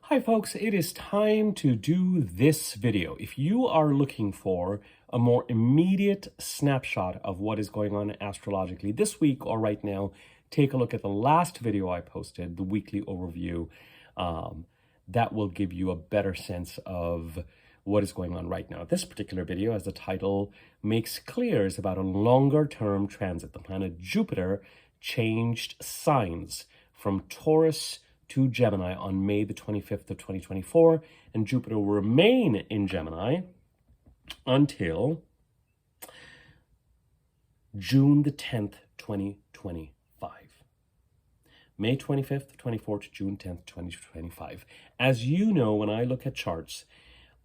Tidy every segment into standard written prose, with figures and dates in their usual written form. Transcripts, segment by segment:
Hi folks, it is time to do this video. If you are looking for a more immediate snapshot of what is going on astrologically this week or right now, take a look at the last video I posted, the weekly overview. That will give you a better sense of what is going on right now. This particular video, as the title makes clear, is about a longer term transit. The planet Jupiter changed signs from Taurus to Gemini on May the 25th of 2024, and Jupiter will remain in Gemini until June the 10th, 2025. May 25th, 24 to June 10th, 2025. As you know, when I look at charts,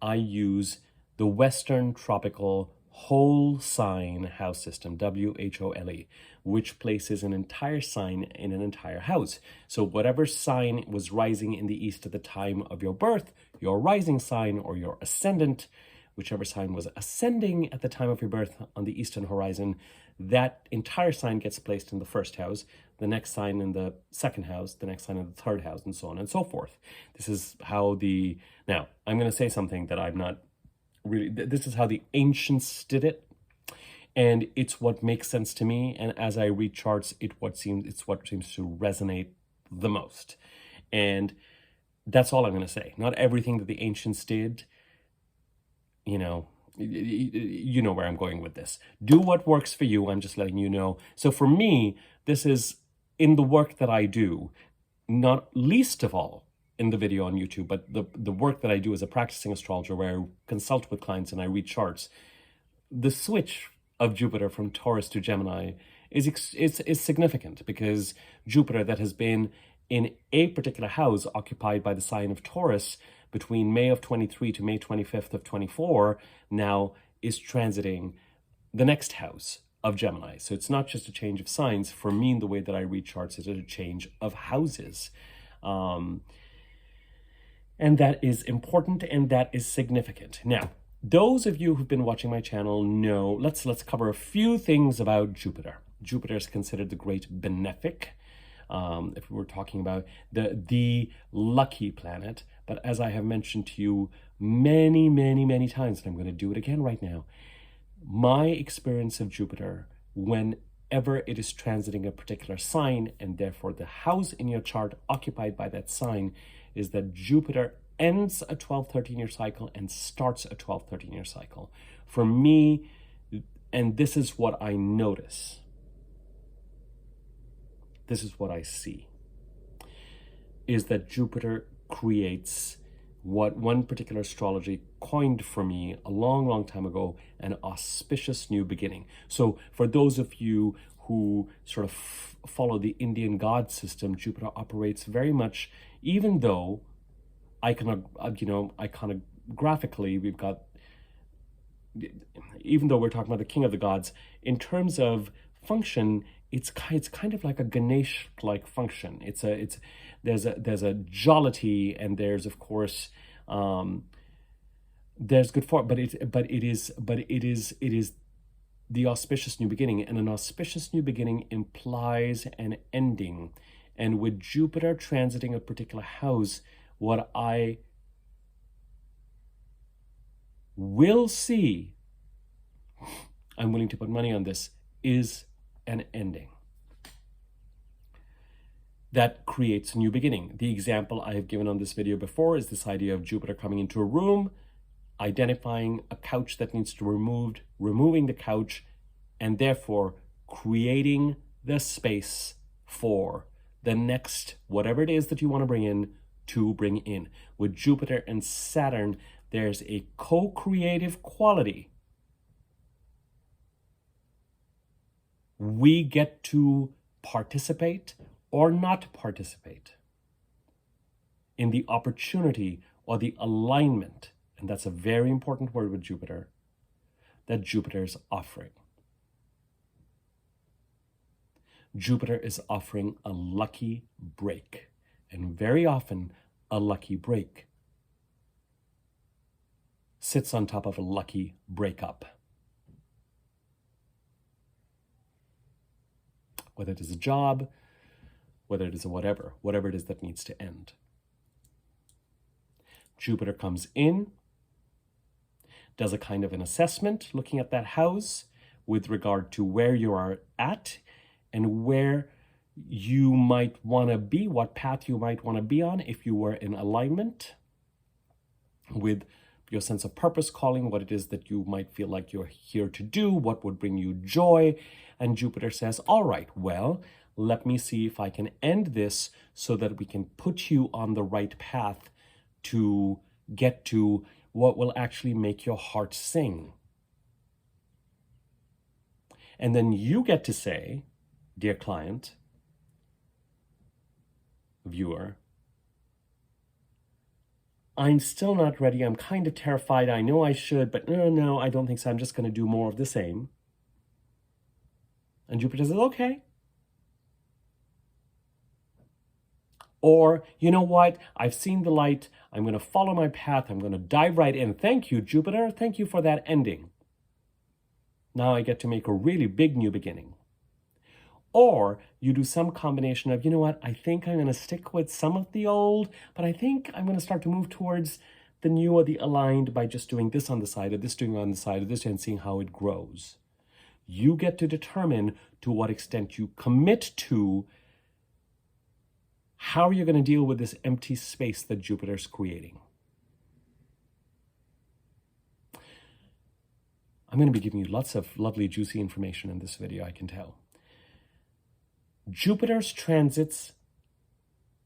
I use the Western Tropical Whole Sign House System, WHOLE, which places an entire sign in an entire house. So whatever sign was rising in the east at the time of your birth, your rising sign or your ascendant, whichever sign was ascending at the time of your birth on the eastern horizon, that entire sign gets placed in the first house, the next sign in the second house, the next sign in the third house, and so on and so forth. This is how now I'm going to say something that I'm not really, this is how the ancients did it, and it's what makes sense to me. And as I read charts, it's what seems to resonate the most. And that's all I'm going to say. Not everything that the ancients did, you know where I'm going with this. Do what works for you. I'm just letting you know. So for me, this is in the work that I do, not least of all in the video on YouTube, but the work that I do as a practicing astrologer, where I consult with clients and I read charts. The switch of Jupiter from Taurus to Gemini is significant, because Jupiter, that has been in a particular house occupied by the sign of Taurus between May of 23 to May 25th of 24, now is transiting the next house of Gemini. So it's not just a change of signs. For me, in the way that I read charts, it's a change of houses. And that is important and that is significant. Now, those of you who've been watching my channel know, let's cover a few things about Jupiter. Jupiter is considered the great benefic. If we were talking about the lucky planet. But as I have mentioned to you many, many, many times, and I'm going to do it again right now, my experience of Jupiter, whenever it is transiting a particular sign, and therefore the house in your chart occupied by that sign, is that Jupiter ends a 12-13-year cycle and starts a 12-13-year cycle. For me, and this is what I notice, this is what I see, is that Jupiter creates what one particular astrology coined for me a long, long time ago, an auspicious new beginning. So for those of you who sort of follow the Indian god system, Jupiter operates very much, even though iconographically we've got, even though we're talking about the king of the gods, in terms of function, it's kind of like a Ganesh-like function. There's a jollity, and there's of course there's good form, but it is the auspicious new beginning, and an auspicious new beginning implies an ending. And with Jupiter transiting a particular house, what I will see, I'm willing to put money on this, is an ending that creates a new beginning. The example I have given on this video before is this idea of Jupiter coming into a room, identifying a couch that needs to be removed, removing the couch, and therefore creating the space for the next, whatever it is that you want to bring in, to bring in. With Jupiter and Saturn, there's a co-creative quality. We get to participate or not participate in the opportunity or the alignment, and that's a very important word with Jupiter, that Jupiter is offering. Jupiter is offering a lucky break, and very often a lucky break sits on top of a lucky breakup. Whether it is a job, whether it is a whatever it is that needs to end. Jupiter comes in, does a kind of an assessment looking at that house with regard to where you are at and where you might want to be, what path you might want to be on if you were in alignment with your sense of purpose, calling, what it is that you might feel like you're here to do, what would bring you joy. And Jupiter says, all right, well, let me see if I can end this so that we can put you on the right path to get to what will actually make your heart sing. And then you get to say, dear client, viewer, I'm still not ready. I'm kind of terrified. I know I should, but no, I don't think so. I'm just going to do more of the same. And Jupiter says, okay. Or, you know what? I've seen the light. I'm going to follow my path. I'm going to dive right in. Thank you, Jupiter. Thank you for that ending. Now I get to make a really big new beginning. Or you do some combination of, you know what, I think I'm going to stick with some of the old, but I think I'm going to start to move towards the new or the aligned by just doing this on the side of this, doing on the side of this, and seeing how it grows. You get to determine to what extent you commit to how you're going to deal with this empty space that Jupiter's creating. I'm going to be giving you lots of lovely, juicy information in this video, I can tell. Jupiter's transits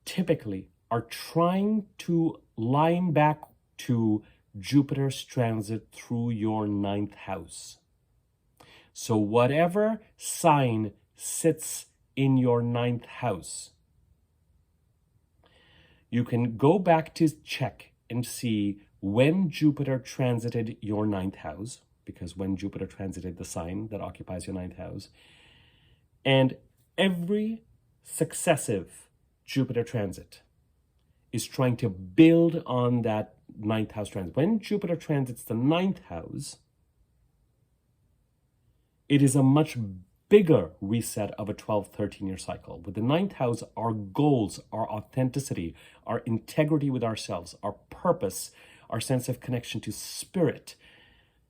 typically are trying to line back to Jupiter's transit through your 9th house. So whatever sign sits in your 9th house, you can go back to check and see when Jupiter transited your 9th house, because when Jupiter transited the sign that occupies your 9th house, and every successive Jupiter transit is trying to build on that 9th house transit. When Jupiter transits the 9th house, it is a much bigger reset of a 12, 13-year cycle. With the 9th house, our goals, our authenticity, our integrity with ourselves, our purpose, our sense of connection to spirit,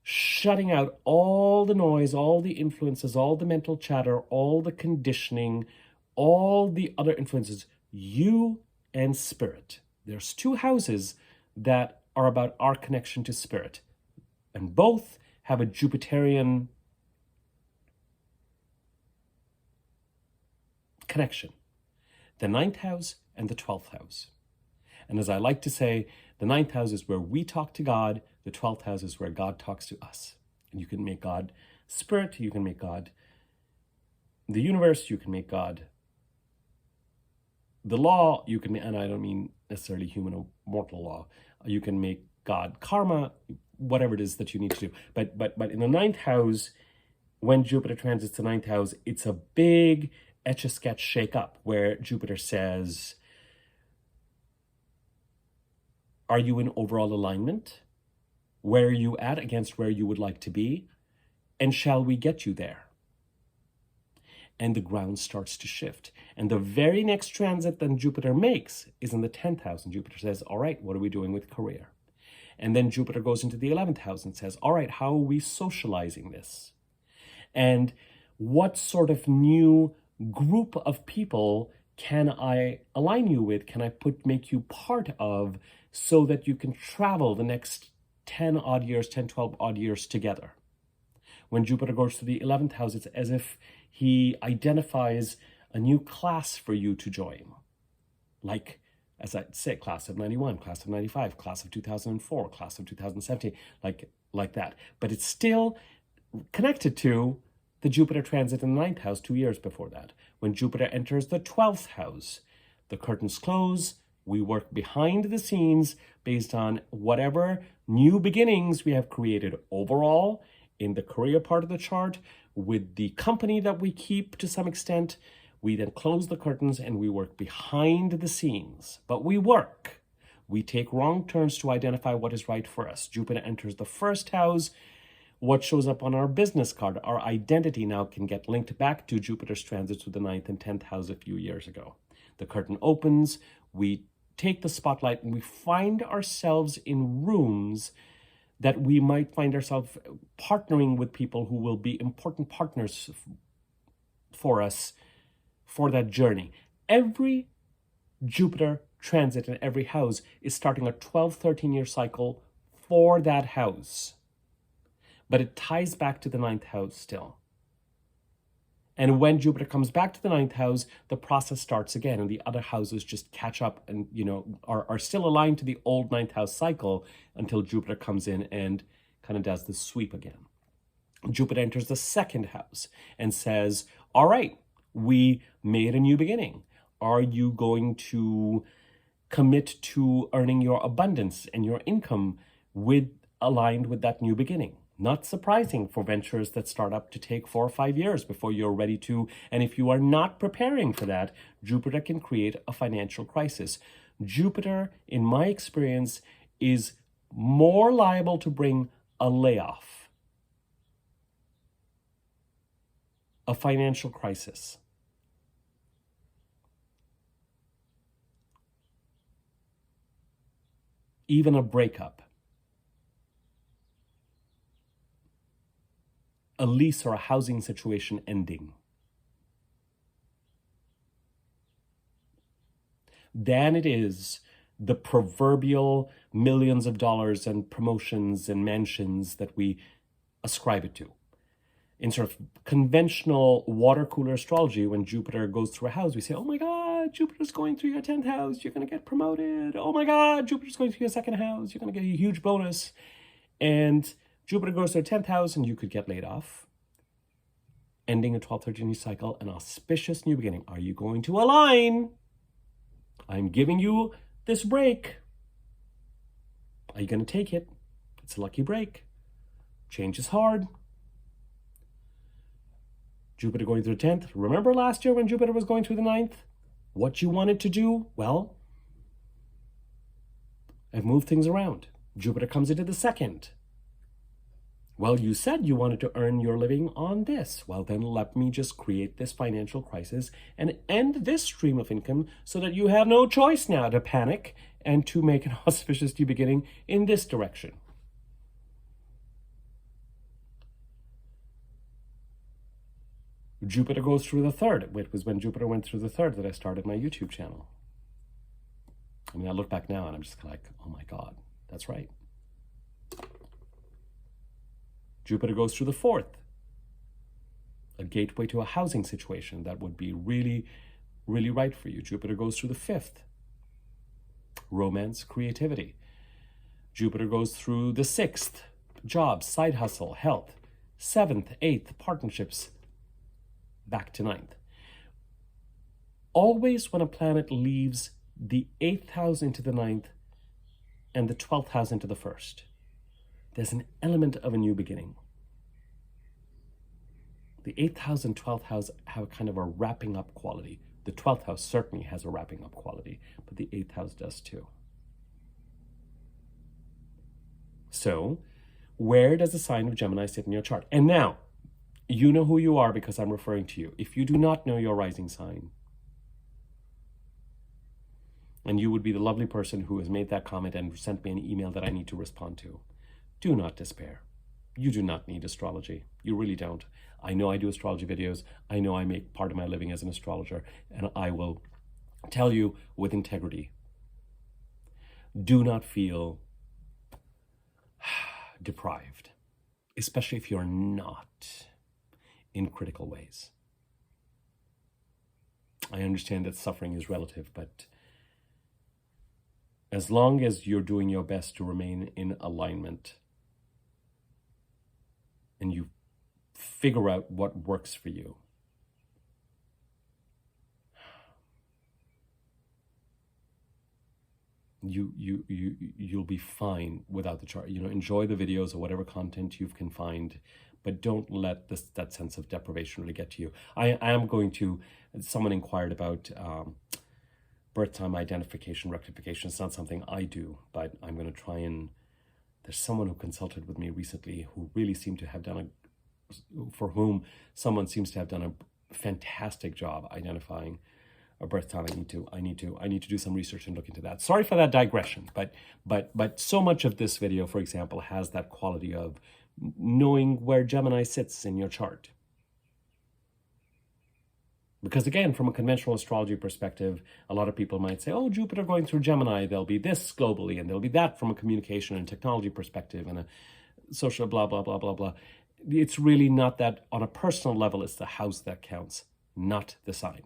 shutting out all the noise, all the influences, all the mental chatter, all the conditioning, all the other influences, you and spirit. There's 2 houses that are about our connection to spirit, and both have a Jupiterian connection. The 9th house and the 12th house. And as I like to say, the 9th house is where we talk to God. The 12th house is where God talks to us. And you can make God spirit. You can make God the universe. You can make God the law. You can, and I don't mean necessarily human or mortal law. You can make God karma, whatever it is that you need to do. But in the 9th house, when Jupiter transits the 9th house, it's a big Etch-a-Sketch shake-up where Jupiter says, are you in overall alignment? Where are you at against where you would like to be? And shall we get you there? And the ground starts to shift. And the very next transit that Jupiter makes is in the 10th house. And Jupiter says, all right, what are we doing with career? And then Jupiter goes into the 11th house and says, all right, how are we socializing this? And what sort of new group of people can I align you with? Can I make you part of so that you can travel the next 10 odd years, 10, 12 odd years together? When Jupiter goes to the 11th house, it's as if he identifies a new class for you to join. Like, as I say, class of 91, class of 95, class of 2004, class of 2017, like that. But it's still connected to the Jupiter transit in the 9th house 2 years before that. When Jupiter enters the 12th house, the curtains close, we work behind the scenes based on whatever new beginnings we have created overall in the career part of the chart, with the company that we keep to some extent. We then close the curtains and we work behind the scenes. But we work. We take wrong turns to identify what is right for us. Jupiter enters the 1st house. What shows up on our business card, our identity now can get linked back to Jupiter's transits with the 9th and 10th house a few years ago. The curtain opens, we take the spotlight and we find ourselves in rooms that we might find ourselves partnering with people who will be important partners for us for that journey. Every Jupiter transit in every house is starting a 12, 13-year cycle for that house. But it ties back to the 9th house still. And when Jupiter comes back to the 9th house, the process starts again, and the other houses just catch up and, are still aligned to the old 9th house cycle until Jupiter comes in and kind of does the sweep again. Jupiter enters the 2nd house and says, all right, we made a new beginning. Are you going to commit to earning your abundance and your income aligned with that new beginning? Not surprising for ventures that start up to take 4 or 5 years before you're ready to. And if you are not preparing for that, Jupiter can create a financial crisis. Jupiter, in my experience, is more liable to bring a layoff, a financial crisis. Even a breakup. A lease or a housing situation ending. Than it is the proverbial millions of dollars and promotions and mansions that we ascribe it to. In sort of conventional water cooler astrology, when Jupiter goes through a house, we say, oh my God, Jupiter's going through your 10th house, you're going to get promoted. Oh my God, Jupiter's going through your 2nd house, you're going to get a huge bonus. And Jupiter goes to the 10th house and you could get laid off. Ending a 12, 13 cycle, an auspicious new beginning. Are you going to align? I'm giving you this break. Are you going to take it? It's a lucky break. Change is hard. Jupiter going through the 10th. Remember last year when Jupiter was going through the 9th? What you wanted to do? Well, I've moved things around. Jupiter comes into the 2nd. Well, you said you wanted to earn your living on this. Well, then let me just create this financial crisis and end this stream of income so that you have no choice now to panic and to make an auspicious new beginning in this direction. Jupiter goes through the 3rd. It was when Jupiter went through the 3rd that I started my YouTube channel. I mean, I look back now and I'm just like, oh my God, that's right. Jupiter goes through the 4th, a gateway to a housing situation that would be really, really right for you. Jupiter goes through the 5th, romance, creativity. Jupiter goes through the 6th, jobs, side hustle, health. 7th, 8th, partnerships, back to 9th. Always when a planet leaves the 8th house into the 9th and the 12th house into the 1st, there's an element of a new beginning. The 8th house and 12th house have kind of a wrapping up quality. The 12th house certainly has a wrapping up quality, but the 8th house does too. So, where does the sign of Gemini sit in your chart? And now, you know who you are because I'm referring to you. If you do not know your rising sign, and you would be the lovely person who has made that comment and sent me an email that I need to respond to, do not despair. You do not need astrology. You really don't. I know I do astrology videos. I know I make part of my living as an astrologer, and I will tell you with integrity, do not feel deprived, especially if you're not in critical ways. I understand that suffering is relative, but as long as you're doing your best to remain in alignment and you figure out what works for you, you'll be fine without the chart. Enjoy the videos or whatever content you can find, but don't let that sense of deprivation really get to you. I am going to, someone inquired about birth time identification, rectification. It's not something I do, but I'm going to try and, there's someone who consulted with me recently who really seemed to have for whom someone seems to have done a fantastic job identifying or birth time. I need to do some research and look into that. Sorry for that digression, but so much of this video, for example, has that quality of knowing where Gemini sits in your chart. Because again, from a conventional astrology perspective, a lot of people might say, oh, Jupiter going through Gemini, there'll be this globally, and there'll be that from a communication and technology perspective, and a social blah, blah, blah, blah, blah. It's really not that. On a personal level, it's the house that counts, not the sign.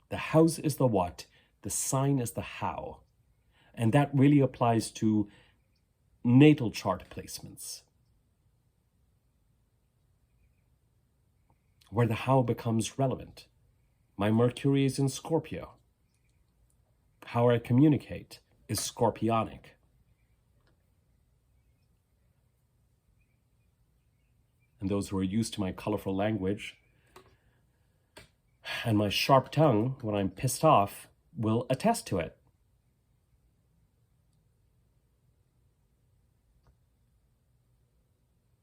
The house is the what, the sign is the how. And that really applies to natal chart placements, where the how becomes relevant. My Mercury is in Scorpio. How I communicate is scorpionic. And those who are used to my colorful language and my sharp tongue when I'm pissed off will attest to it.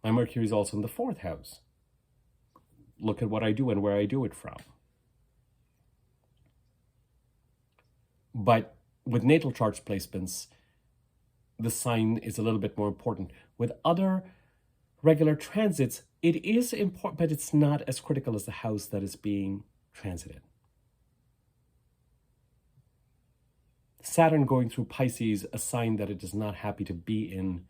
My Mercury is also in the 4th house. Look at what I do and where I do it from. But with natal charts placements, the sign is a little bit more important. With other regular transits, it is important, but it's not as critical as the house that is being transited. Saturn going through Pisces, a sign that it is not happy to be in.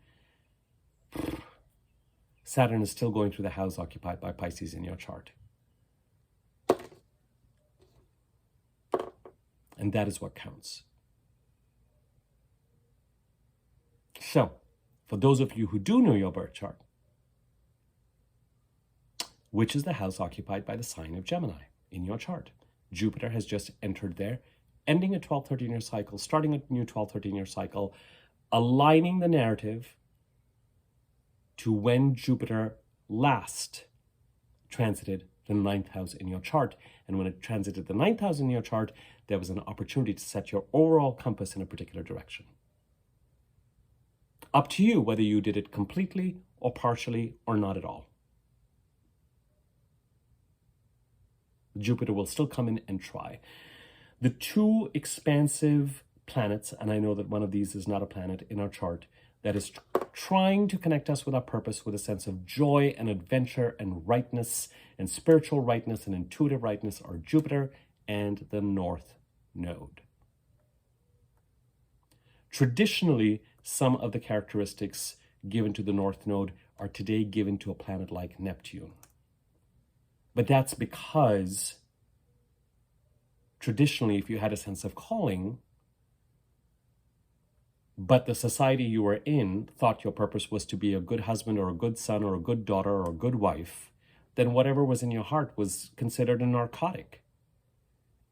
Saturn is still going through the house occupied by Pisces in your chart. And that is what counts. So, for those of you who do know your birth chart, which is the house occupied by the sign of Gemini in your chart? Jupiter has just entered there, ending a 12-13-year cycle, starting a new 12-13-year cycle, aligning the narrative to when Jupiter last transited the 9th house in your chart. And when it transited the 9th house in your chart, there was an opportunity to set your overall compass in a particular direction. Up to you whether you did it completely or partially or not at all. Jupiter will still come in and try. The two expansive planets, and I know that one of these is not a planet in our chart, that is trying to connect us with our purpose, with a sense of joy and adventure and rightness and spiritual rightness and intuitive rightness, are Jupiter and the North Node. Traditionally, some of the characteristics given to the North Node are today given to a planet like Neptune. But that's because traditionally, if you had a sense of calling, but the society you were in thought your purpose was to be a good husband or a good son or a good daughter or a good wife, then whatever was in your heart was considered a narcotic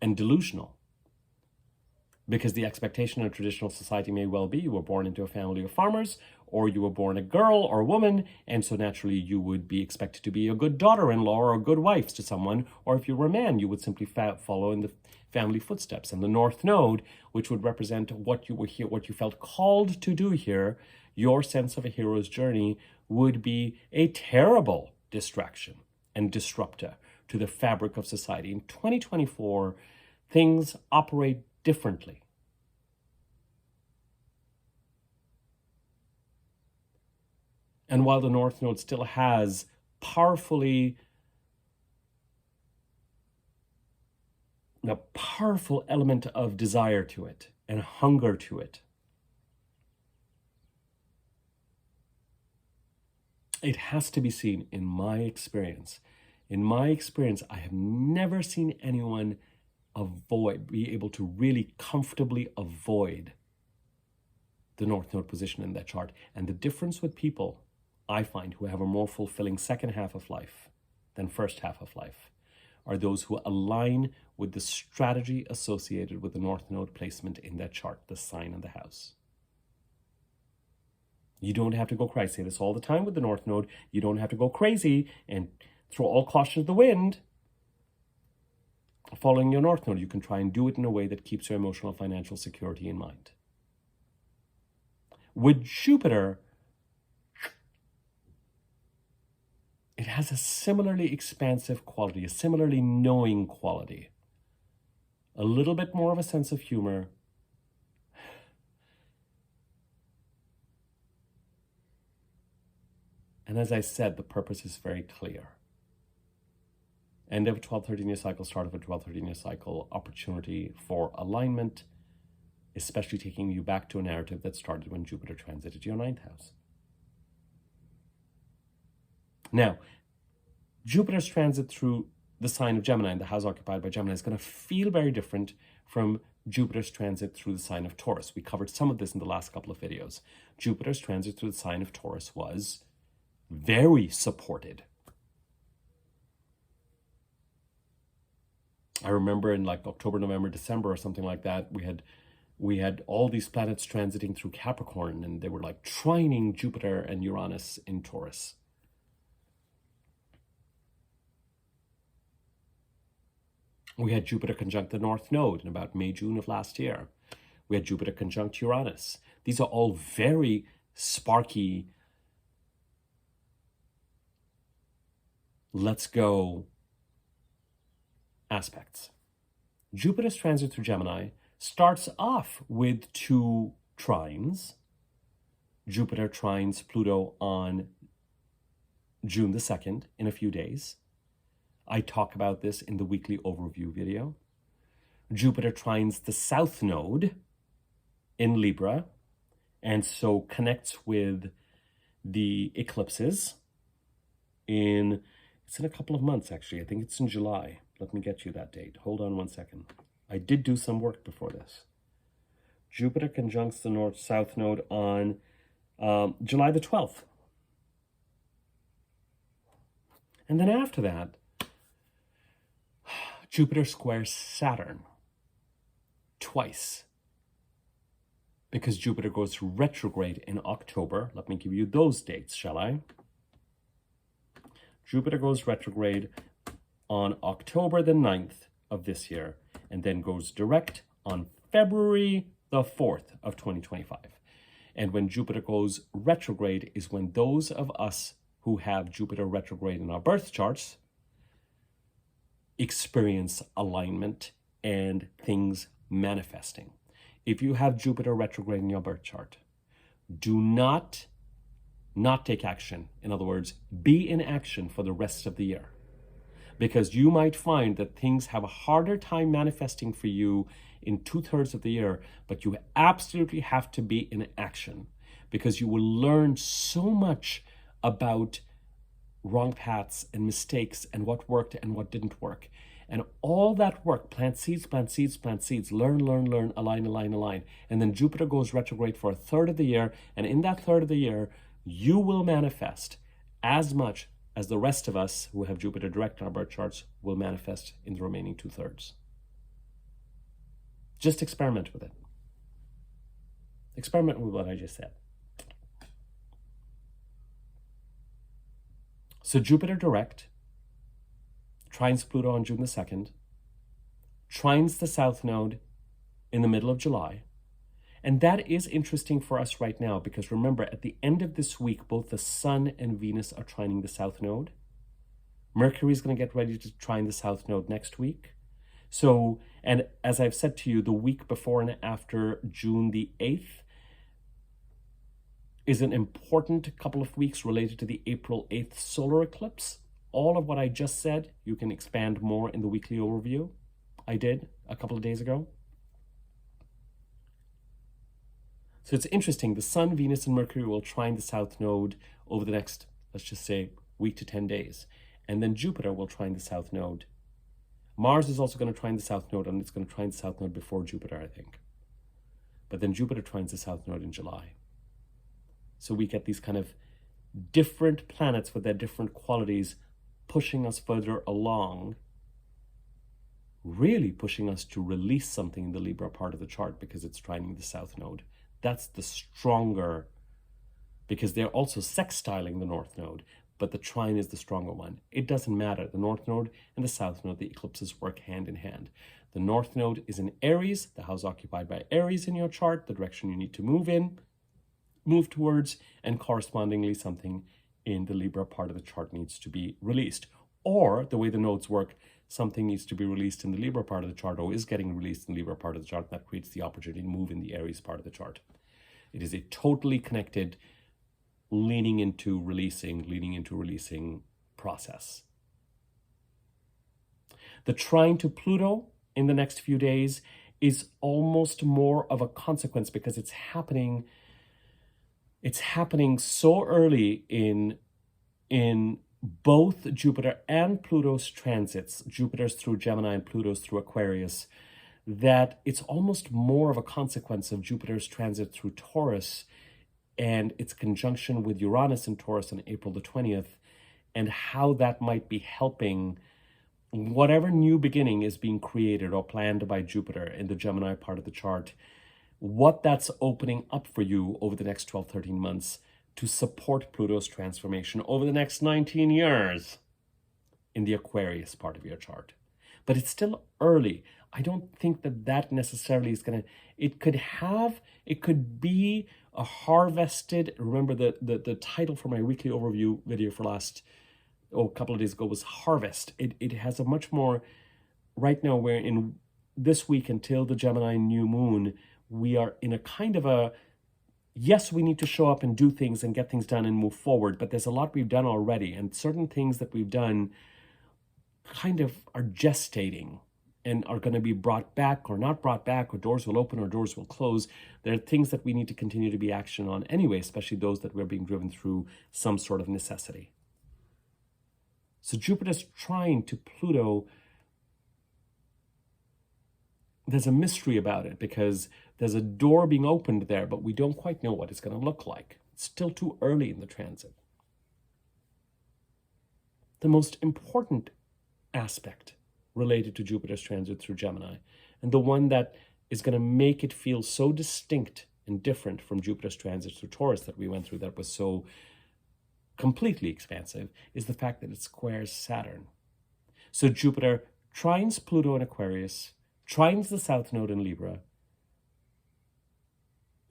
and delusional. Because the expectation in traditional society may well be you were born into a family of farmers, or you were born a girl or a woman, and so naturally you would be expected to be a good daughter-in-law or a good wife to someone, or if you were a man, you would simply follow in the family footsteps. And the North Node, which would represent what you were here, what you felt called to do here, your sense of a hero's journey, would be a terrible distraction and disruptor to the fabric of society. In 2024, things operate differently. And while the North Node still has a powerful element of desire to it and hunger to it, it has to be seen, in my experience. In my experience, I have never seen anyone be able to really comfortably avoid the North Node position in that chart. And the difference with people, I find, who have a more fulfilling second half of life than first half of life, are those who align with the strategy associated with the North Node placement in that chart, the sign and the house. You don't have to go crazy. I say this all the time with the North Node. You don't have to go crazy and throw all caution to the wind following your North Node. You can try and do it in a way that keeps your emotional and financial security in mind. With Jupiter, it has a similarly expansive quality, a similarly knowing quality. a little bit more of a sense of humor, and as I said, the purpose is very clear. End of a 12-13-year cycle, start of a 12-13-year cycle, opportunity for alignment, especially taking you back to a narrative that started when Jupiter transited your 9th house. Now, Jupiter's transit through the sign of Gemini, and the house occupied by Gemini, is going to feel very different from Jupiter's transit through the sign of Taurus. We covered some of this in the last couple of videos. Jupiter's transit through the sign of Taurus was very supported. I remember in like October, November, December or something like that, we had all these planets transiting through Capricorn, and they were like trining Jupiter and Uranus in Taurus. We had Jupiter conjunct the North Node in about May, June of last year. We had Jupiter conjunct Uranus. These are all very sparky, let's go aspects. Jupiter's transit through Gemini starts off with 2 trines. Jupiter trines Pluto on June the 2nd in a few days. I talk about this in the weekly overview video. Jupiter trines the South Node in Libra, and so connects with the eclipses it's in a couple of months actually. I think it's in July. Let me get you that date. Hold on one second. I did do some work before this. Jupiter conjuncts the North-South Node on July the 12th. And then after that, Jupiter squares Saturn twice, because Jupiter goes retrograde in October. Let me give you those dates, shall I? Jupiter goes retrograde on October the 9th of this year, and then goes direct on February the 4th of 2025. And when Jupiter goes retrograde is when those of us who have Jupiter retrograde in our birth charts experience alignment and things manifesting. If you have Jupiter retrograde in your birth chart, do not take action. In other words, be in action for the rest of the year. Because you might find that things have a harder time manifesting for you in 2/3 of the year, but you absolutely have to be in action, because you will learn so much about wrong paths and mistakes and what worked and what didn't work. And all that work, plant seeds, learn, align. And then Jupiter goes retrograde for 1/3 of the year. And in that 1/3 of the year, you will manifest as much as the rest of us who have Jupiter direct in our birth charts will manifest in the remaining 2/3. Just experiment with it. Experiment with what I just said. So Jupiter direct trines Pluto on June the 2nd, trines the South Node in the middle of July. And that is interesting for us right now, because remember, at the end of this week, both the Sun and Venus are trining the South Node. Mercury is going to get ready to trine the South Node next week. So, and as I've said to you, the week before and after June the 8th is an important couple of weeks related to the April 8th solar eclipse. All of what I just said, you can expand more in the weekly overview I did a couple of days ago. So it's interesting, the Sun, Venus, and Mercury will trine the South Node over the next, let's just say, week to 10 days. And then Jupiter will trine the South Node. Mars is also going to trine the South Node, and it's going to trine the South Node before Jupiter, I think. But then Jupiter trines the South Node in July. So we get these kind of different planets with their different qualities pushing us further along, really pushing us to release something in the Libra part of the chart because it's trining the South Node. That's the stronger, because they're also sextiling the North Node, but the trine is the stronger one. It doesn't matter. The North Node and the South Node, the eclipses work hand in hand. The North Node is in Aries, the house occupied by Aries in your chart, the direction you need to move towards, and correspondingly something in the Libra part of the chart needs to be released. Or, the way the nodes work, something needs to be released in the Libra part of the chart, or is getting released in the Libra part of the chart. That creates the opportunity to move in the Aries part of the chart. It is a totally connected, leaning into releasing process. The trine to Pluto in the next few days is almost more of a consequence because it's happening so early in both Jupiter and Pluto's transits, Jupiter's through Gemini and Pluto's through Aquarius, that it's almost more of a consequence of Jupiter's transit through Taurus and its conjunction with Uranus in Taurus on April the 20th, and how that might be helping whatever new beginning is being created or planned by Jupiter in the Gemini part of the chart, what that's opening up for you over the next 12, 13 months to support Pluto's transformation over the next 19 years in the Aquarius part of your chart. But it's still early. I don't think that necessarily is going to, it could be a harvested, remember the title for my weekly overview video for a couple of days ago was Harvest. It has a much more, right now we're in this week until the Gemini new moon, we are in a kind of a, yes, we need to show up and do things and get things done and move forward, but there's a lot we've done already, and certain things that we've done kind of are gestating and are going to be brought back or not brought back, or doors will open or doors will close. There are things that we need to continue to be action on anyway, especially those that we're being driven through some sort of necessity. So Jupiter's trine to Pluto, there's a mystery about it because there's a door being opened there, but we don't quite know what it's going to look like. It's still too early in the transit. The most important aspect related to Jupiter's transit through Gemini, and the one that is going to make it feel so distinct and different from Jupiter's transit through Taurus that we went through that was so completely expansive, is the fact that it squares Saturn. So Jupiter trines Pluto in Aquarius, trines the South Node in Libra,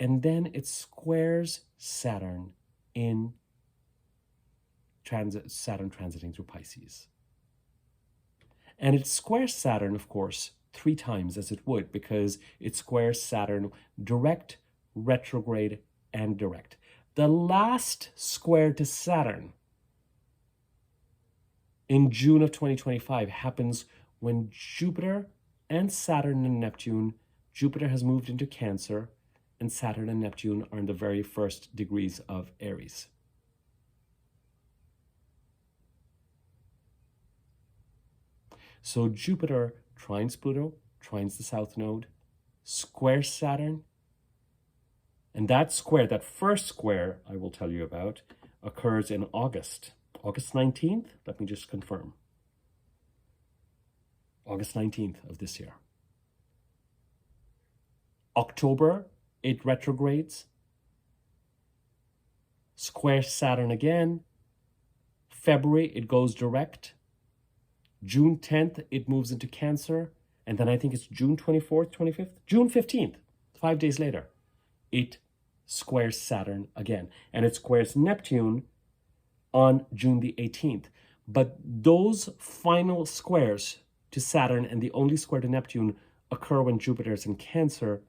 and then it squares Saturn in Saturn transiting through Pisces. And it squares Saturn, of course, 3 times as it would, because it squares Saturn direct, retrograde, and direct. The last square to Saturn in June of 2025 happens when Jupiter and Saturn and Neptune, Jupiter has moved into Cancer, and Saturn and Neptune are in the very first degrees of Aries. So Jupiter trines Pluto, trines the South Node, squares Saturn, and that square, that first square I will tell you about, occurs in August 19th. Let me just confirm. August 19th of this year. October, it retrogrades, squares Saturn again. February, it goes direct. June 10th, it moves into Cancer. And then I think it's June 24th, 25th, June 15th, 5 days later, it squares Saturn again. And it squares Neptune on June the 18th. But those final squares to Saturn and the only square to Neptune occur when Jupiter is in Cancer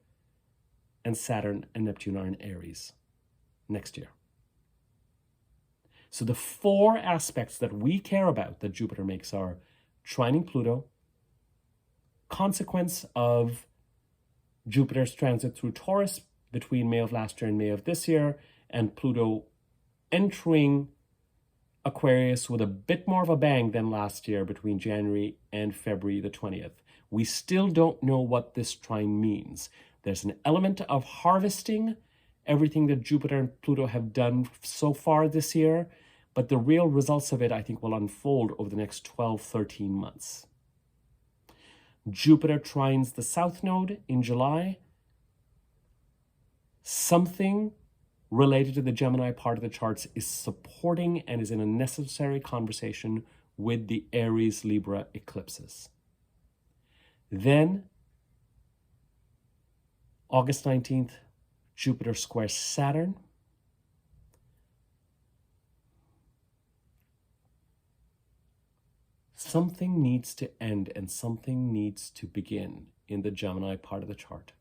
and Saturn and Neptune are in Aries next year. So the 4 aspects that we care about that Jupiter makes are trining Pluto, consequence of Jupiter's transit through Taurus between May of last year and May of this year, and Pluto entering Aquarius with a bit more of a bang than last year between January and February the 20th. We still don't know what this trine means. There's an element of harvesting everything that Jupiter and Pluto have done so far this year, but the real results of it, I think, will unfold over the next 12, 13 months. Jupiter trines the South Node in July. Something related to the Gemini part of the charts is supporting and is in a necessary conversation with the Aries Libra eclipses. Then, August 19th, Jupiter squares Saturn. Something needs to end and something needs to begin in the Gemini part of the chart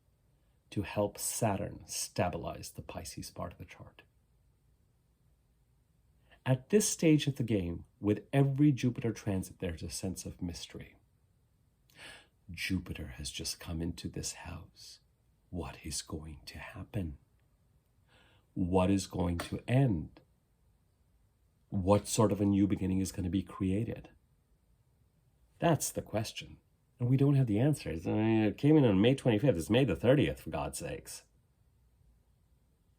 to help Saturn stabilize the Pisces part of the chart. At this stage of the game, with every Jupiter transit, there's a sense of mystery. Jupiter has just come into this house. What is going to happen? What is going to end? What sort of a new beginning is going to be created? That's the question. And we don't have the answers. I mean, it came in on May 25th. It's May the 30th, for God's sakes.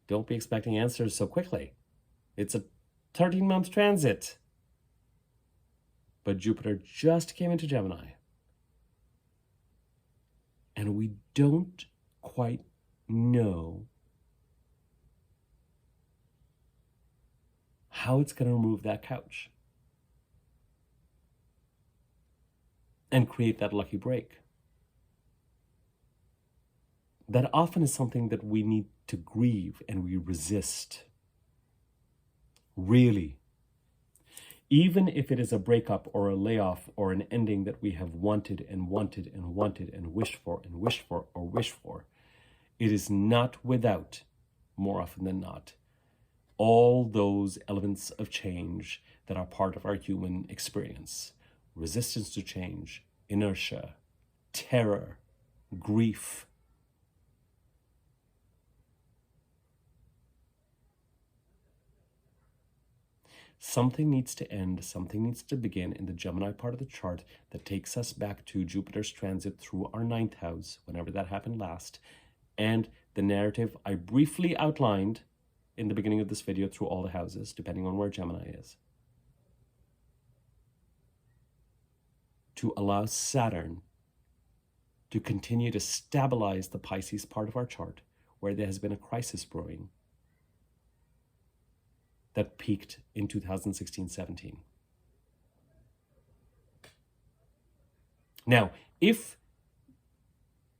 Don't be expecting answers so quickly. It's a 13-month transit. But Jupiter just came into Gemini. And we don't quite know how it's going to remove that couch and create that lucky break. That often is something that we need to grieve and we resist. Really. Even if it is a breakup or a layoff or an ending that we have wanted and wanted and wanted and wished for and wished for or wished for, it is not without, more often than not, all those elements of change that are part of our human experience. Resistance to change, inertia, terror, grief. Something needs to end, something needs to begin in the Gemini part of the chart that takes us back to Jupiter's transit through our 9th house, whenever that happened last, and the narrative I briefly outlined in the beginning of this video through all the houses, depending on where Gemini is, to allow Saturn to continue to stabilize the Pisces part of our chart, where there has been a crisis brewing that peaked in 2016-17. Now, if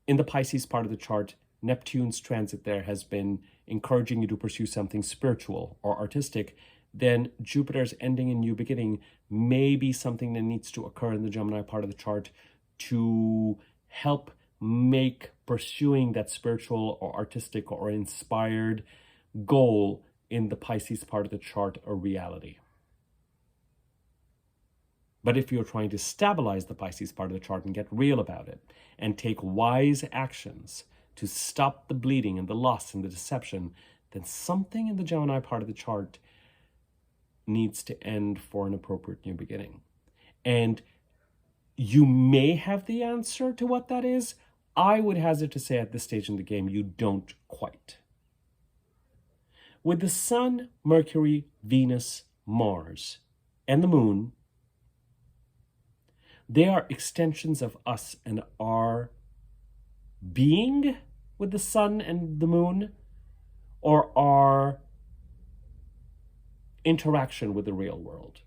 in the Pisces part of the chart, Neptune's transit there has been encouraging you to pursue something spiritual or artistic, then Jupiter's ending and new beginning may be something that needs to occur in the Gemini part of the chart to help make pursuing that spiritual or artistic or inspired goal in the Pisces part of the chart a reality. But if you're trying to stabilize the Pisces part of the chart and get real about it and take wise actions to stop the bleeding and the loss and the deception, then something in the Gemini part of the chart needs to end for an appropriate new beginning. And you may have the answer to what that is. I would hazard to say at this stage in the game, you don't quite. With the Sun, Mercury, Venus, Mars, and the Moon, they are extensions of us and our being with the Sun and the Moon, or our interaction with the real world,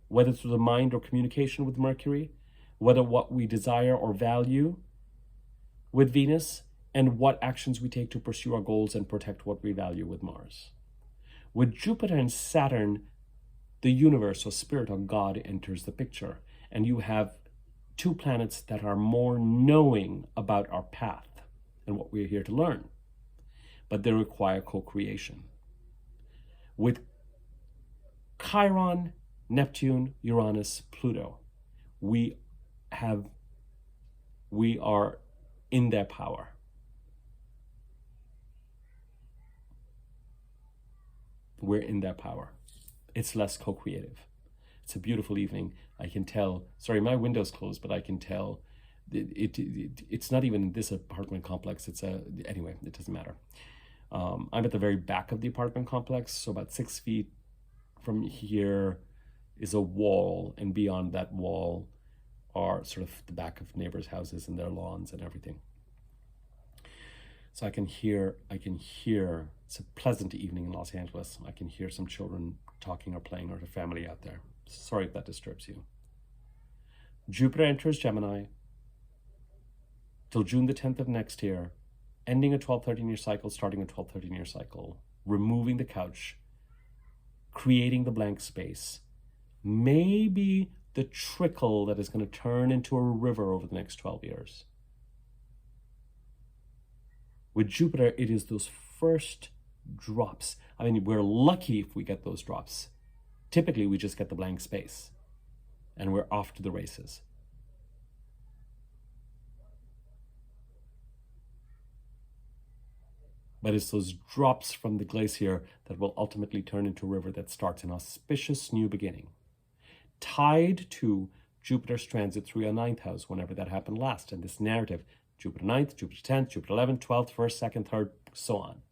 whether through the mind or communication with Mercury, whether what we desire or value with Venus, and what actions we take to pursue our goals and protect what we value with Mars. With Jupiter and Saturn, the universe or spirit or God enters the picture, and you have two planets that are more knowing about our path and what we're here to learn, but they require co-creation. With Chiron, Neptune, Uranus, Pluto, we are in their power. We're in their power. It's less co-creative. It's a beautiful evening. I can tell, sorry, my window's closed, but I can tell it's not even this apartment complex. Anyway, it doesn't matter. I'm at the very back of the apartment complex, so about 6 feet from here is a wall, and beyond that wall are sort of the back of neighbors' houses and their lawns and everything. So I can hear, it's a pleasant evening in Los Angeles. I can hear some children talking or playing, or a family out there. Sorry if that disturbs you. Jupiter enters Gemini till June the 10th of next year, ending a 12-13-year cycle, starting a 12-13-year cycle, removing the couch, creating the blank space, maybe the trickle that is going to turn into a river over the next 12 years. With Jupiter, it is those first drops. I mean, we're lucky if we get those drops. Typically, we just get the blank space and we're off to the races. But it's those drops from the glacier that will ultimately turn into a river that starts an auspicious new beginning. Tied to Jupiter's transit through your 9th house, whenever that happened last. And this narrative, Jupiter 9th, Jupiter 10th, Jupiter 11th, 12th, 1st, 2nd, 3rd, so on.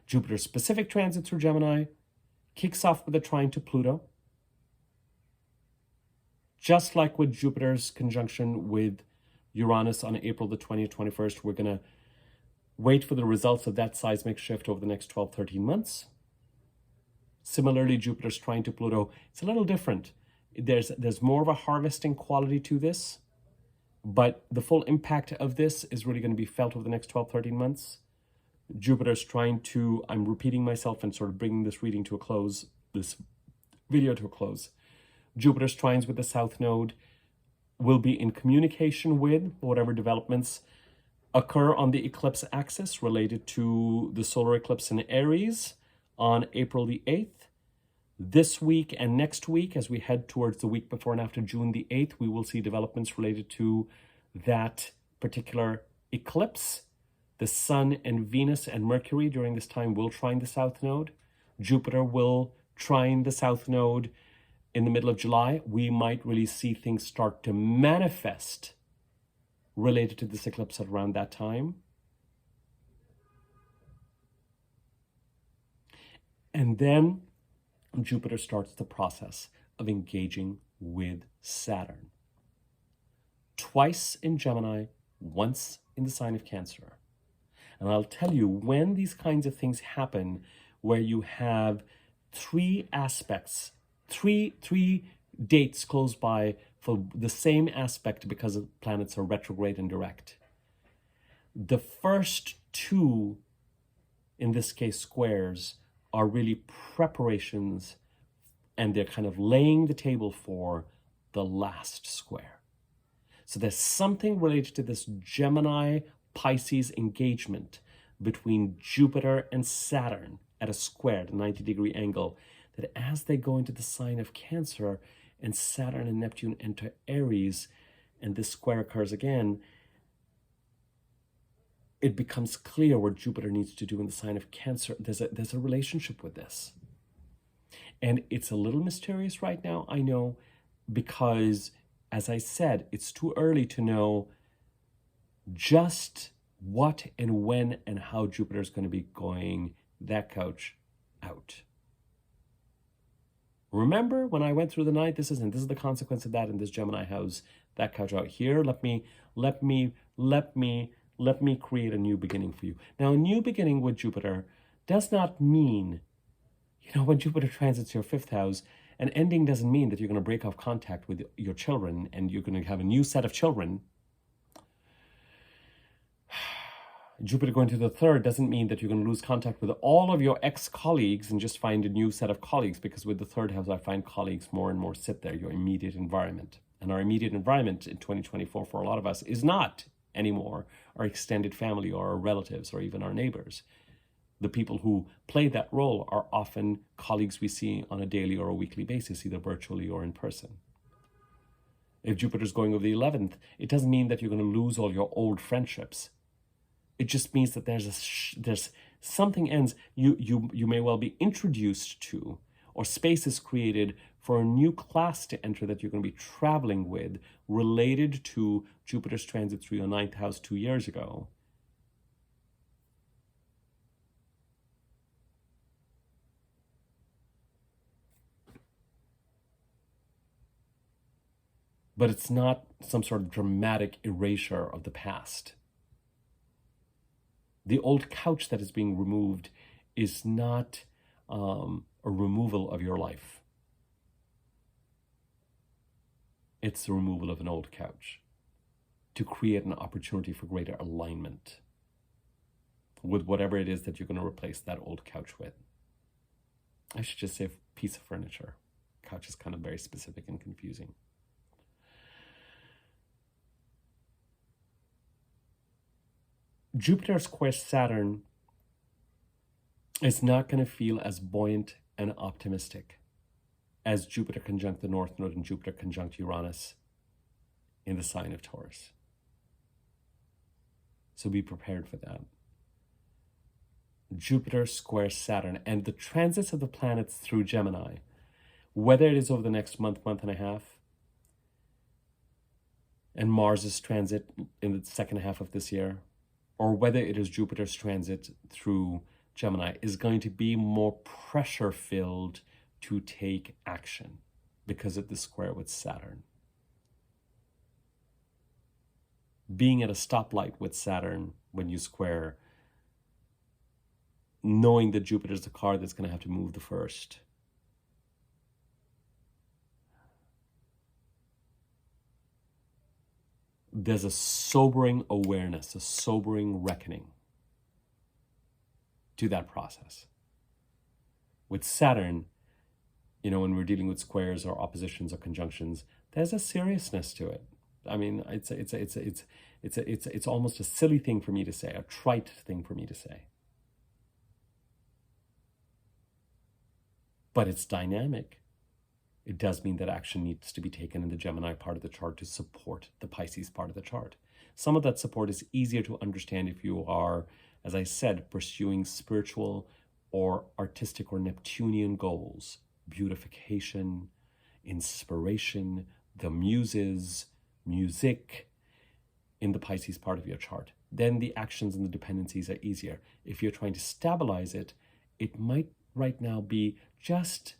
Jupiter's specific transit through Gemini kicks off with a trine to Pluto. Just like with Jupiter's conjunction with Uranus on April the 20th, 21st, we're going to wait for the results of that seismic shift over the next 12, 13 months. Similarly, Jupiter's trine to Pluto, it's a little different. There's more of a harvesting quality to this, but the full impact of this is really going to be felt over the next 12, 13 months. Jupiter's trying to, I'm repeating myself and sort of bringing this reading to a close, this video to a close. Jupiter's trines with the South Node will be in communication with whatever developments occur on the eclipse axis related to the solar eclipse in Aries on April the 8th. This week and next week, as we head towards the week before and after June the 8th, we will see developments related to that particular eclipse. The Sun and Venus and Mercury during this time will trine the South Node. Jupiter will trine the South Node in the middle of July. We might really see things start to manifest related to this eclipse at around that time. And then Jupiter starts the process of engaging with Saturn. Twice in Gemini, once in the sign of Cancer. And I'll tell you, when these kinds of things happen, where you have three aspects, three dates close by for the same aspect because the planets are retrograde and direct. The first two, in this case squares, are really preparations, and they're kind of laying the table for the last square. So there's something related to this Gemini Pisces engagement between Jupiter and Saturn at a square, at a 90-degree angle, that as they go into the sign of Cancer and Saturn and Neptune enter Aries and this square occurs again, it becomes clear what Jupiter needs to do in the sign of Cancer. There's a relationship with this. And it's a little mysterious right now, I know, because, as I said, it's too early to know just what and when and how Jupiter is going to be going that couch out. Remember when I went through the night, this is the consequence of that in this Gemini house, that couch out here. Let me create a new beginning for you. Now, a new beginning with Jupiter does not mean, when Jupiter transits your 5th house, an ending doesn't mean that you're going to break off contact with your children and you're going to have a new set of children. Jupiter going to the 3rd doesn't mean that you're going to lose contact with all of your ex-colleagues and just find a new set of colleagues, because with the 3rd house, I find colleagues more and more sit there, your immediate environment. And our immediate environment in 2024 for a lot of us is not anymore our extended family or our relatives or even our neighbors. The people who play that role are often colleagues we see on a daily or a weekly basis, either virtually or in person. If Jupiter's going over the 11th, it doesn't mean that you're going to lose all your old friendships. It just means that there's something ends. You may well be introduced to, or space is created for a new class to enter that you're going to be traveling with, related to Jupiter's transit through your 9th house 2 years ago. But it's not some sort of dramatic erasure of the past. The old couch that is being removed is not a removal of your life. It's the removal of an old couch to create an opportunity for greater alignment. with whatever it is that you're going to replace that old couch with. I should just say piece of furniture. Couch is kind of very specific and confusing. Jupiter square Saturn is not going to feel as buoyant and optimistic as Jupiter conjunct the North Node and Jupiter conjunct Uranus in the sign of Taurus. So be prepared for that. Jupiter square Saturn and the transits of the planets through Gemini, whether it is over the next month, month and a half, and Mars's transit in the second half of this year, or whether it is Jupiter's transit through Gemini, is going to be more pressure-filled to take action because of the square with Saturn. Being at a stoplight with Saturn when you square, knowing that Jupiter's the car that's going to have to move the first. There's a sobering awareness, a sobering reckoning to that process. With Saturn, you know, when we're dealing with squares or oppositions or conjunctions, there's a seriousness to it. I mean, it's almost a silly thing for me to say, a trite thing for me to say. But it's dynamic. It does mean that action needs to be taken in the Gemini part of the chart to support the Pisces part of the chart. Some of that support is easier to understand if you are, as I said, pursuing spiritual or artistic or Neptunian goals, beautification, inspiration, the muses, music in the Pisces part of your chart. Then the actions and the dependencies are easier. If you're trying to stabilize it, it might right now be just,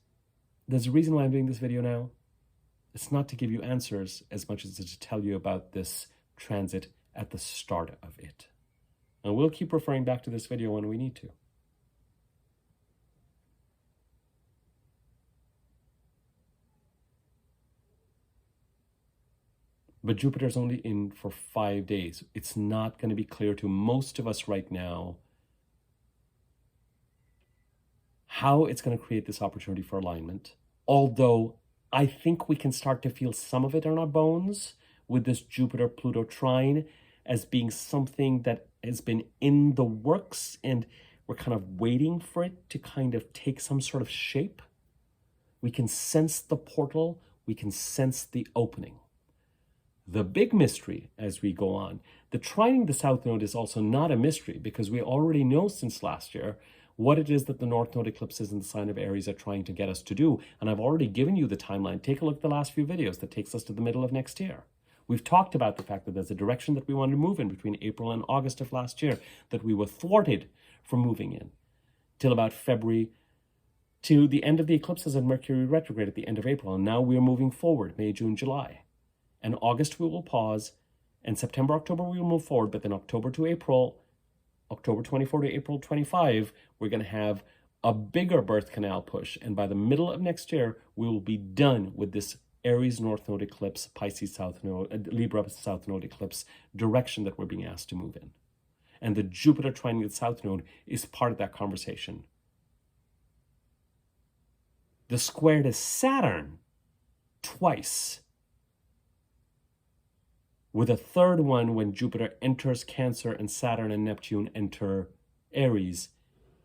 there's a reason why I'm doing this video now. It's not to give you answers as much as to tell you about this transit at the start of it. And we'll keep referring back to this video when we need to. But Jupiter's only in for 5 days. It's not going to be clear to most of us right now how it's going to create this opportunity for alignment. Although I think we can start to feel some of it in our bones with this Jupiter-Pluto trine as being something that has been in the works, and we're kind of waiting for it to kind of take some sort of shape. We can sense the portal. We can sense the opening. The big mystery as we go on, the trining the South Node is also not a mystery because we already know since last year what it is that the North Node eclipses in the sign of Aries are trying to get us to do. And I've already given you the timeline. Take a look at the last few videos that takes us to the middle of next year. We've talked about the fact that there's a direction that we want to move in between April and August of last year that we were thwarted from moving in till about February, to the end of the eclipses and Mercury retrograde at the end of April. And now we're moving forward, May, June, July. And August we will pause, and September, October we will move forward, but then October to April, October 24 to April 25, we're going to have a bigger birth canal push. And by the middle of next year, we will be done with this Aries North Node eclipse, Pisces South Node, Libra South Node eclipse direction that we're being asked to move in. And the Jupiter trining the South Node is part of that conversation. The square to Saturn twice, with a third one when Jupiter enters Cancer and Saturn and Neptune enter Aries,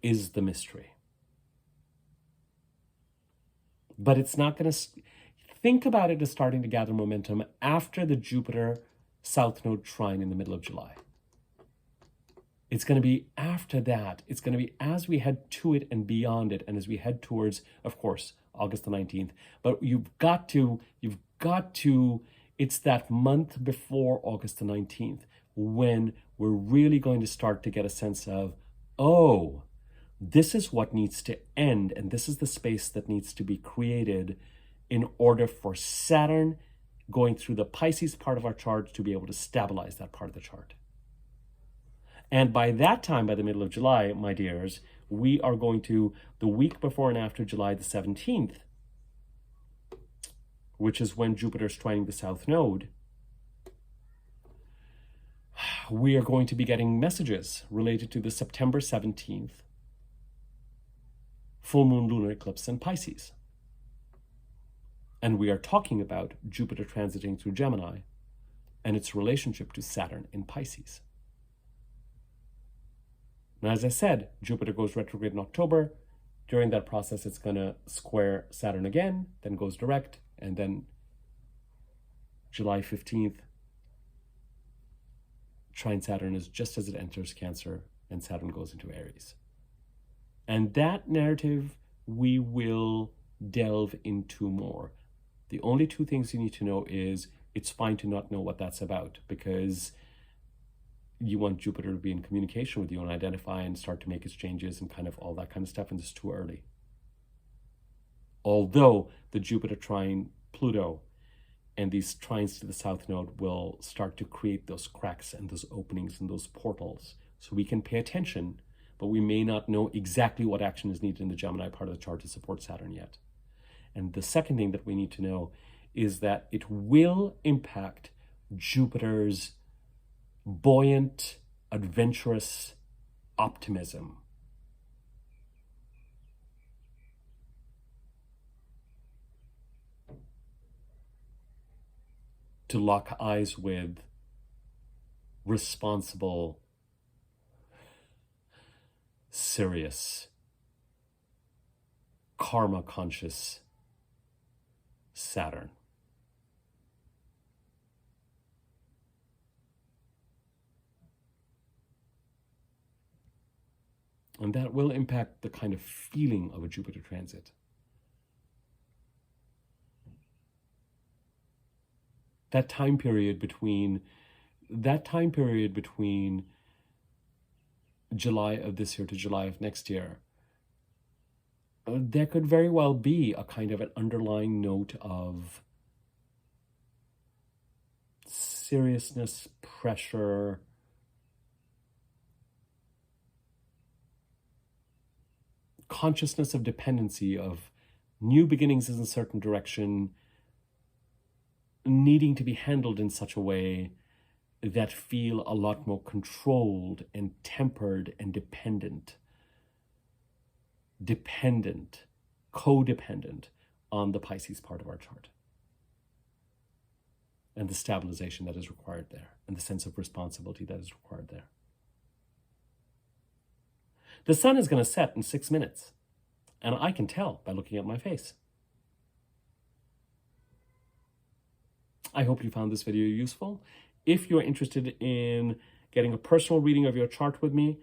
is the mystery. But it's not going to... Think about it as starting to gather momentum after the Jupiter South Node trine in the middle of July. It's going to be after that. It's going to be as we head to it and beyond it, and as we head towards, of course, August the 19th. But you've got to, it's that month before August the 19th when we're really going to start to get a sense of, oh, this is what needs to end, and this is the space that needs to be created in order for Saturn going through the Pisces part of our chart to be able to stabilize that part of the chart. And by that time, by the middle of July, my dears, we are going to, the week before and after July the 17th, which is when Jupiter's trining the South Node, we are going to be getting messages related to the September 17th full moon lunar eclipse in Pisces. And we are talking about Jupiter transiting through Gemini and its relationship to Saturn in Pisces. Now, as I said, Jupiter goes retrograde in October. During that process, it's going to square Saturn again, then goes direct, and then July 15th, trine Saturn is just as it enters Cancer, and Saturn goes into Aries. And that narrative we will delve into more. The only two things you need to know is it's fine to not know what that's about, because you want Jupiter to be in communication with you and identify and start to make exchanges and kind of all that kind of stuff, and it's too early. Although the Jupiter trine Pluto and these trines to the south node will start to create those cracks and those openings and those portals. So we can pay attention, but we may not know exactly what action is needed in the Gemini part of the chart to support Saturn yet. And the second thing that we need to know is that it will impact Jupiter's buoyant, adventurous optimism. To lock eyes with responsible, serious, karma-conscious Saturn. And that will impact the kind of feeling of a Jupiter transit. That time period between July of this year to July of next year, there could very well be a kind of an underlying note of seriousness, pressure, consciousness of dependency, of new beginnings in a certain direction, needing to be handled in such a way that feel a lot more controlled and tempered and codependent on the Pisces part of our chart. And the stabilization that is required there, and the sense of responsibility that is required there. The sun is going to set in 6 minutes, and I can tell by looking at my face. I hope you found this video useful. If you're interested in getting a personal reading of your chart with me,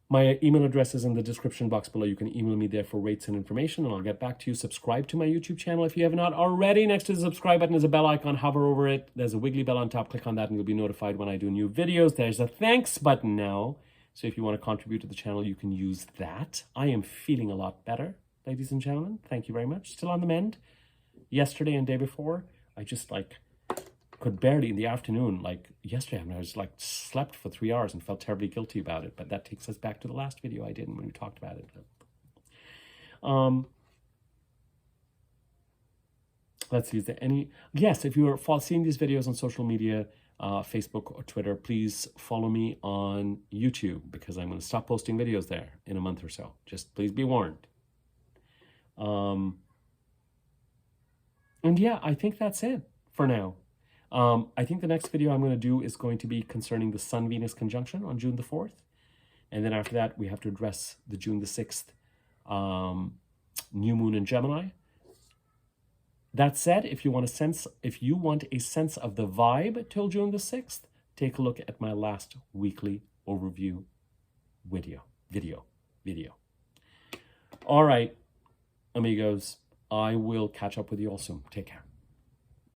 my email address is in the description box below. You can email me there for rates and information, and I'll get back to you. Subscribe to my YouTube channel if you have not already. Next to the subscribe button is a bell icon. Hover over it. There's a wiggly bell on top. Click on that and you'll be notified when I do new videos. There's a thanks button now. So if you want to contribute to the channel, you can use that. I am feeling a lot better, ladies and gentlemen. Thank you very much. Still on the mend. Yesterday and day before, I just could barely in the afternoon, yesterday, I was slept for 3 hours and felt terribly guilty about it. But that takes us back to the last video I did when we talked about it. Let's see, is there any? Yes, if you are seeing these videos on social media, Facebook or Twitter, please follow me on YouTube, because I'm going to stop posting videos there in a month or so. Just please be warned. And yeah, I think that's it for now. I think the next video I'm going to do is going to be concerning the Sun-Venus conjunction on June the 4th. And then after that, we have to address the June the 6th new moon in Gemini. That said, if you want a sense of the vibe till June the 6th, take a look at my last weekly overview video. All right, amigos, I will catch up with you all soon. Take care.